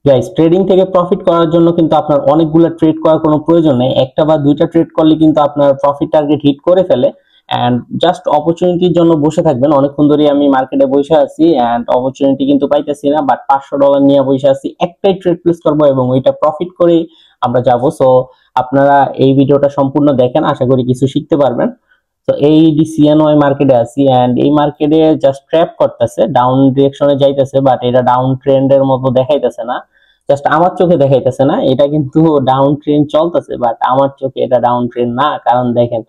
Guys, trading থেকে profit করার জন্য কিন্তু আপনার অনেকগুলো ট্রেড করার কোনো প্রয়োজন নেই। একটা বা দুইটা ট্রেড করলে কিন্তু আপনার প্রফিট টার্গেট হিট করে ফেলে। এন্ড জাস্ট অপরচুনিটির জন্য বসে থাকবেন। অনেকক্ষণ ধরে আমি মার্কেটে বসে আছি এন্ড অপরচুনিটি কিন্তু পাইতেছি না, বাট $500 নিয়ে বসে আছি, একটাই ট্রেড প্লেস করবো এবং ওইটা প্রফিট করে আমরা যাব। সো আপনারা এই ভিডিওটা সম্পূর্ণ দেখেন, আশা করি কিছু শিখতে পারবেন। তো এই ডিসিএনওয়াই মার্কেটে আছি এন্ড এই মার্কেটে জাস্ট ট্র্যাপ করতেছে, ডাউন ডিরেকশনে যাইতেছে, বাট এটা ডাউন ট্রেন্ডের মতো দেখাইতেছে না। জাস্ট আমার চোখে দেখাইতেছে না, এটা কিন্তু ডাউন ট্রেন্ড চলতেছে, বাট আমার চোখে এটা ডাউন ট্রেন্ড না। কারণ দেখেন,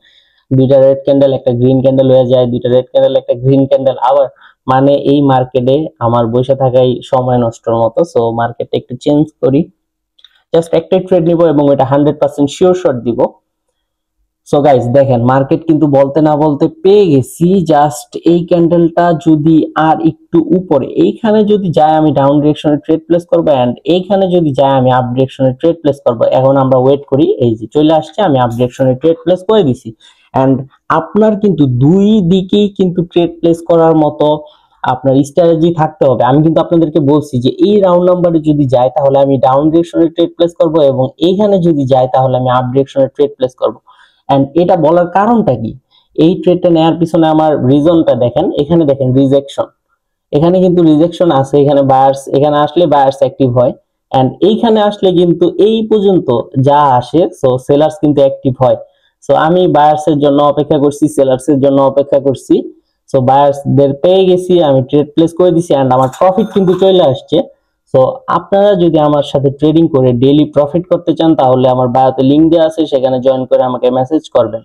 দুইটা রেড ক্যান্ডেল, একটা গ্রিন ক্যান্ডেল হয়ে যায়, দুইটা রেড ক্যান্ডেল, একটা গ্রিন ক্যান্ডেল আবার, মানে এই মার্কেটে আমার বসে থাকাই সময় নষ্টর মতো। সো মার্কেটটা একটু চেঞ্জ করি, জাস্ট একটাই ট্রেড নিব এবং এটা 100% শিওর শট দিব। সো গাইস দেখেন, মার্কেট কিন্তু বলতে না বলতে পেয়ে গেছি। জাস্ট এই ক্যান্ডেলটা যদি আর একটু উপরে, এইখানে যদি যায় আমি ডাউন ডিরেকশনে ট্রেড প্লেস করব এন্ড এইখানে যদি যায় আমি আপ ডিরেকশনে ট্রেড প্লেস করব। এখন আমরা ওয়েট করি, এই যে চলে আসছে, আমি আপ ডিরেকশনে ট্রেড প্লেস করে দিছি। এন্ড আপনার কিন্তু দুই দিকেই কিন্তু ট্রেড প্লেস করার মতো আপনার স্ট্র্যাটেজি থাকতে হবে। আমি কিন্তু আপনাদেরকে বলছি যে এই রাউন্ড নাম্বারে যদি যায় তাহলে আমি ডাউন ডিরেকশনে ট্রেড প্লেস করব এবং এইখানে যদি যায় তাহলে আমি আপ ডিরেকশনে ট্রেড প্লেস করব। এন্ড এটা বলার কারণটা কি, এই ট্রেডটা নেওয়ার পিছনে আমার রিজনটা দেখেন। এখানে দেখেন রিজেকশন, এখানে কিন্তু রিজেকশন আছে, এখানে বায়ার্স, এখানে আসলে বায়ার্স অ্যাক্টিভ হয় এন্ড এইখানে আসলে কিন্তু এই পর্যন্ত যা আসে, সো সেলার্স কিন্তু অ্যাক্টিভ হয়। সো আমি বায়ার্স এর জন্য অপেক্ষা করছি, সেলার্স এর জন্য অপেক্ষা করছি। সো বায়ার্স দের পেয়ে গেছি, আমি ট্রেড প্লেস করে দিছি এন্ড আমার প্রফিট কিন্তু চলে আসছে। সো আপনারা যদি আমার সাথে ট্রেডিং করে ডেইলি প্রফিট করতে চান তাহলে আমার বায়োতে লিংক দেওয়া আছে, সেখানে জয়েন করে আমাকে মেসেজ করবেন।